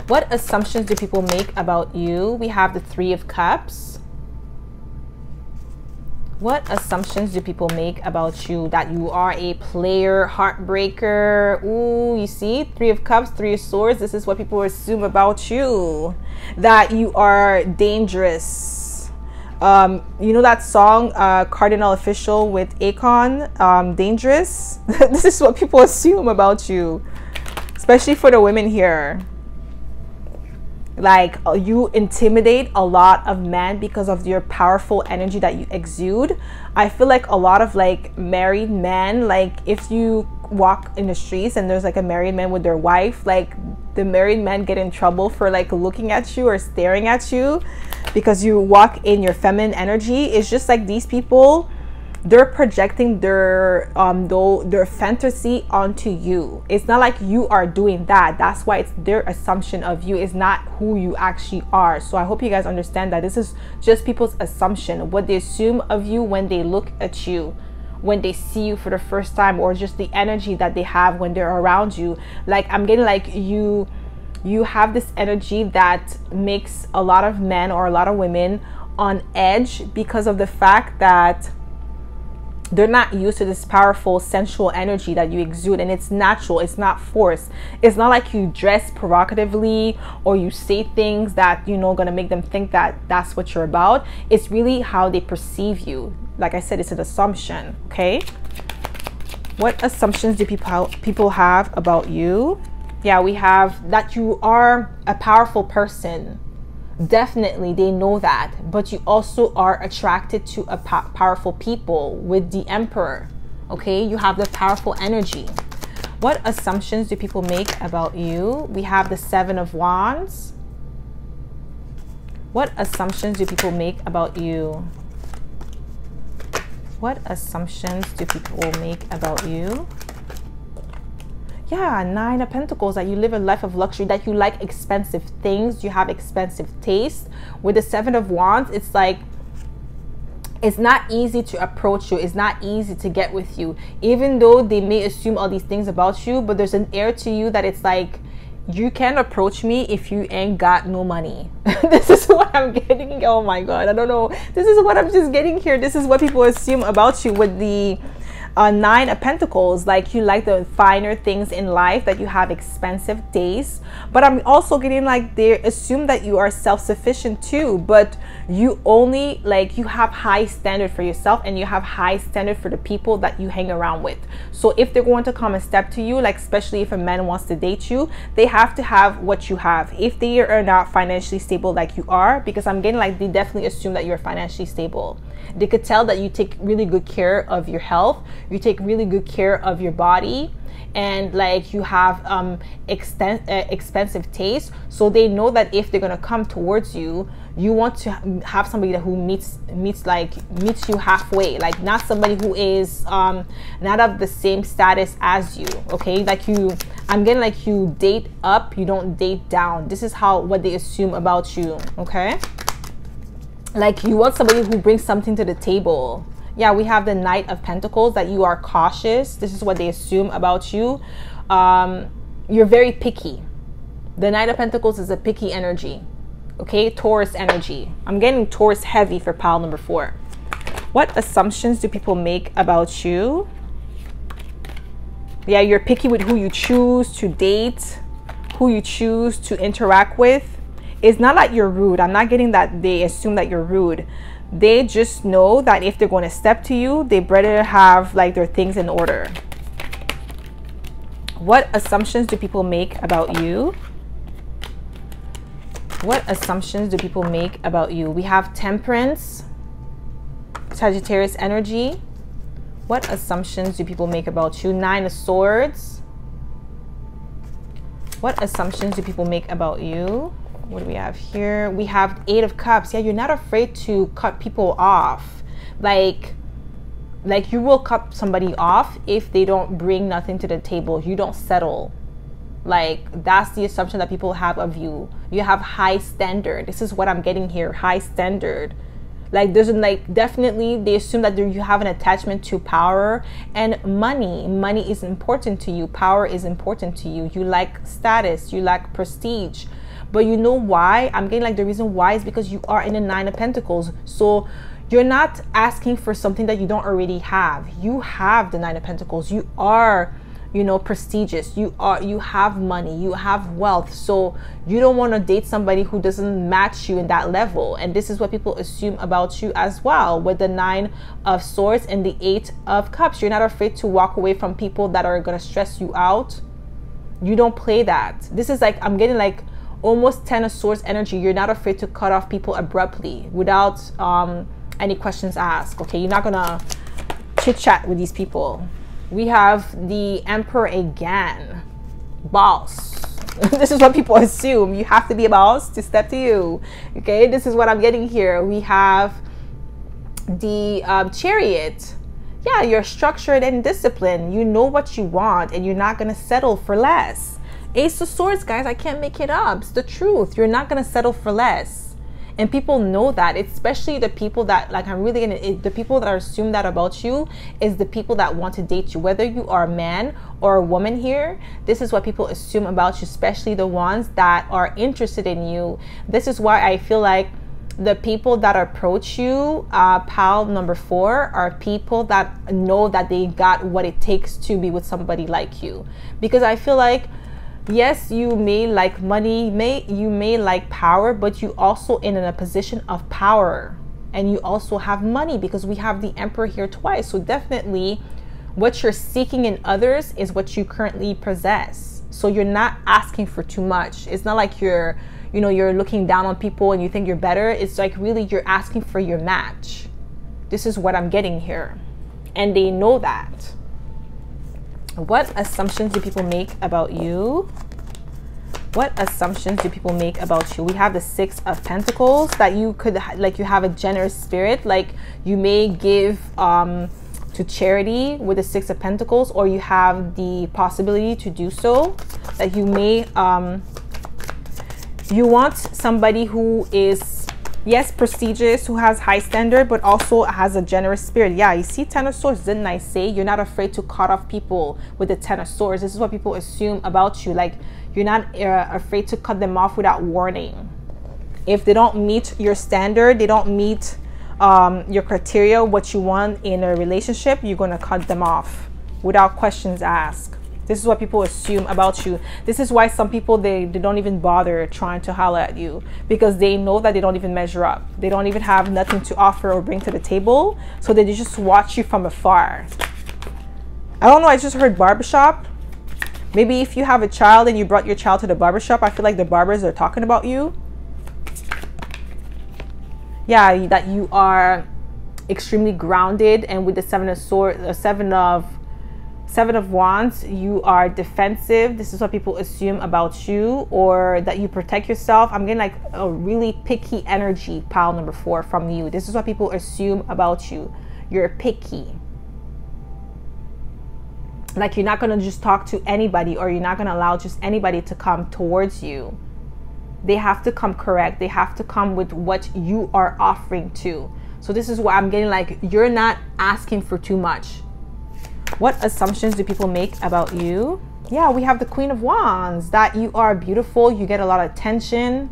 What assumptions do people make about you? We have the Three of Cups. What assumptions do people make about you? That you are a player, heartbreaker. Ooh, you see? Three of Cups, Three of Swords. This is what people assume about you. That you are dangerous. You know that song, Cardinal Official with Akon, Dangerous? This is what people assume about you, especially for the women here. Like you intimidate a lot of men because of your powerful energy that you exude. I feel like a lot of like married men, like if you walk in the streets and there's like a married man with their wife, like the married men get in trouble for like looking at you or staring at you because you walk in your feminine energy. It's just like these people, they're projecting their fantasy onto you. It's not like you are doing that. That's why it's their assumption of you. It's not who you actually are. So I hope you guys understand that this is just people's assumption, what they assume of you when they look at you, when they see you for the first time, or just the energy that they have when they're around you. Like I'm getting like you have this energy that makes a lot of men or a lot of women on edge because of the fact that they're not used to this powerful sensual energy that you exude, and it's natural. It's not forced. It's not like you dress provocatively or you say things that, you know, gonna make them think that that's what you're about. It's really how they perceive you. Like I said, it's an assumption. Okay, what assumptions do people have about you? Yeah, we have that you are a powerful person. Definitely, they know that. But you also are attracted to a powerful people with the Emperor. Okay, you have the powerful energy. What assumptions do people make about you? We have the Seven of Wands. What assumptions do people make about you? What assumptions do people make about you? Yeah, Nine of Pentacles, that you live a life of luxury, that you like expensive things, you have expensive taste. With the Seven of Wands, it's like, it's not easy to approach you. It's not easy to get with you. Even though they may assume all these things about you, but there's an air to you that it's like, you can't approach me if you ain't got no money. This is what I'm getting. Oh my God, I don't know. This is what I'm just getting here. This is what people assume about you with the Nine of Pentacles. Like, you like the finer things in life, that you have expensive taste. But I'm also getting like they assume that you are self-sufficient too, but you only, like, you have high standard for yourself, and you have high standard for the people that you hang around with. So if they're going to come and step to you, like especially if a man wants to date you, they have to have what you have. If they are not financially stable like you are, because I'm getting like they definitely assume that you're financially stable. They could tell that you take really good care of your health, you take really good care of your body, and like you have expensive taste. So they know that if they're gonna come towards you, you want to have somebody that who meets you halfway, like not somebody who is not of the same status as you. Okay, like I'm getting like you date up, you don't date down. This is what they assume about you. Okay, like you want somebody who brings something to the table. Yeah, we have the Knight of Pentacles, that you are cautious. This is what they assume about you. You're very picky. The Knight of Pentacles is a picky energy. Okay, Taurus energy. I'm getting Taurus heavy for pile number 4. What assumptions do people make about you? Yeah, you're picky with who you choose to date, who you choose to interact with. It's not like you're rude. I'm not getting that they assume that you're rude. They just know that if they're going to step to you, they better have like their things in order. What assumptions do people make about you? What assumptions do people make about you? We have Temperance, Sagittarius energy. What assumptions do people make about you? Nine of Swords. What assumptions do people make about you? What do we have here? We have Eight of Cups. Yeah, you're not afraid to cut people off. Like you will cut somebody off if they don't bring nothing to the table. You don't settle. Like, that's the assumption that people have of you. You have high standard. This is what I'm getting here. High standard. Like, there's definitely they assume that you have an attachment to power and money. Money is important to you. Power is important to you. You like status. You like prestige. But you know why? I'm getting like the reason why is because you are in the Nine of Pentacles. So you're not asking for something that you don't already have. You have the Nine of Pentacles. You are, you know, prestigious. You have money. You have wealth. So you don't want to date somebody who doesn't match you in that level. And this is what people assume about you as well. With the Nine of Swords and the Eight of Cups, you're not afraid to walk away from people that are going to stress you out. You don't play that. This is like, I'm getting like almost Ten of Swords energy. You're not afraid to cut off people abruptly without any questions asked. Okay, you're not gonna chit chat with these people. We have the Emperor again. Boss. This is what people assume. You have to be a boss to step to you. Okay, this is what I'm getting here. We have the Chariot. Yeah, you're structured and disciplined. You know what you want, and you're not gonna settle for less. Ace of Swords, guys, I can't make it up. It's the truth. You're not going to settle for less. And people know that, especially the people that, like, the people that assume that about you is the people that want to date you. Whether you are a man or a woman here, this is what people assume about you, especially the ones that are interested in you. This is why I feel like the people that approach you, pile number 4, are people that know that they got what it takes to be with somebody like you. Because I feel like, yes, you may like money, you may like power, but you also in a position of power, and you also have money because we have the Emperor here twice. So definitely what you're seeking in others is what you currently possess. So you're not asking for too much. It's not like you're looking down on people and you think you're better. It's like really you're asking for your match. This is what I'm getting here. And they know that. What assumptions do people make about you? What assumptions do people make about you? We have the Six of Pentacles, that you could, like, you have a generous spirit. Like, you may give to charity with the Six of Pentacles, or you have the possibility to do so. That you may, you want somebody who is, yes, prestigious, who has high standard, but also has a generous spirit. Yeah, you see Ten of Swords, didn't I say? You're not afraid to cut off people with the Ten of Swords. This is what people assume about you. Like, you're not afraid to cut them off without warning. If they don't meet your standard, they don't meet your criteria, what you want in a relationship, you're going to cut them off without questions asked. This is what people assume about you. This is why some people, they don't even bother trying to holler at you, because they know that they don't even measure up. They don't even have nothing to offer or bring to the table. So they just watch you from afar. I don't know, I just heard barbershop. Maybe if you have a child and you brought your child to the barbershop, I feel like the barbers are talking about you. Yeah, that you are extremely grounded, and with the Seven of Wands, you are defensive. This is what people assume about you, or that you protect yourself. I'm getting like a really picky energy, pile number 4, from you. This is what people assume about you. You're picky. Like, you're not going to just talk to anybody, or you're not going to allow just anybody to come towards you. They have to come correct. They have to come with what you are offering to. So this is what I'm getting, like, you're not asking for too much. What assumptions do people make about you? Yeah, we have the Queen of Wands, that you are beautiful. You get a lot of attention.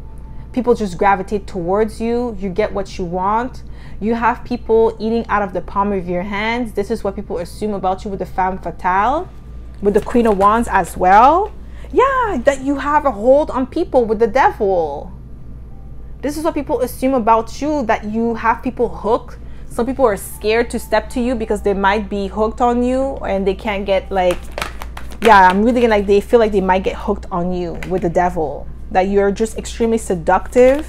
People just gravitate towards you. You get what you want. You have people eating out of the palm of your hands. This is what people assume about you with the Femme Fatale, with the Queen of Wands as well. Yeah, that you have a hold on people with the Devil. This is what people assume about you, that you have people hooked. Some people are scared to step to you because they might be hooked on you, and they can't get, like, yeah, I'm really like, they feel like they might get hooked on you with the Devil. That you're just extremely seductive.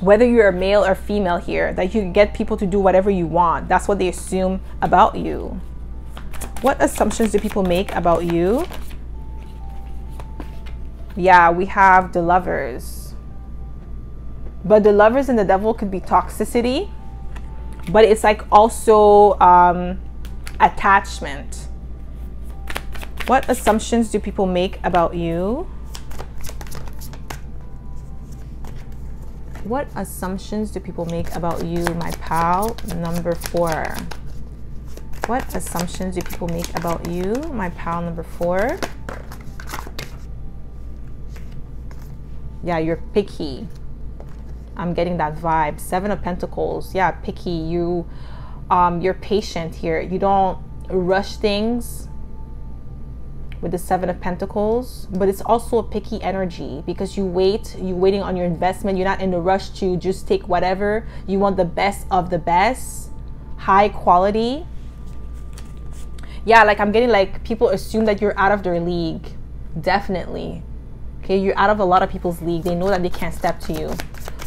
Whether you're a male or female here, that you get people to do whatever you want. That's what they assume about you. What assumptions do people make about you? Yeah, we have the Lovers. But the Lovers and the Devil could be toxicity. But it's like also attachment. What assumptions do people make about you? What assumptions do people make about you, my pal number 4? What assumptions do people make about you, my pal number 4? Yeah, you're picky. I'm getting that vibe. Seven of Pentacles. Yeah, picky. You're patient here. You don't rush things with the Seven of Pentacles, but it's also a picky energy, because you're waiting on your investment. You're not in a rush to just take whatever. You want the best of the best, high quality. Yeah, like, I'm getting like people assume that you're out of their league. Definitely. Okay, you're out of a lot of people's league. They know that they can't step to you.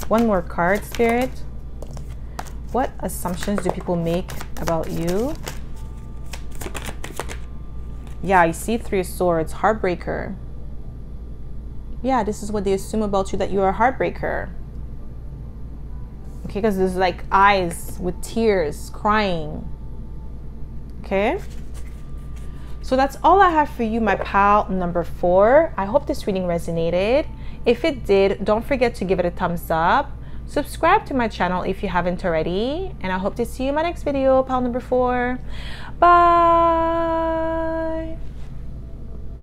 One more card, Spirit. What assumptions do people make about you? Yeah, you see Three of Swords, heartbreaker. Yeah, this is what they assume about you, that you're a heartbreaker. Okay, because there's like eyes with tears, crying. Okay. So that's all I have for you, my pal number 4. I hope this reading resonated. If it did, don't forget to give it a thumbs up. Subscribe to my channel if you haven't already. And I hope to see you in my next video, pal number 4. Bye.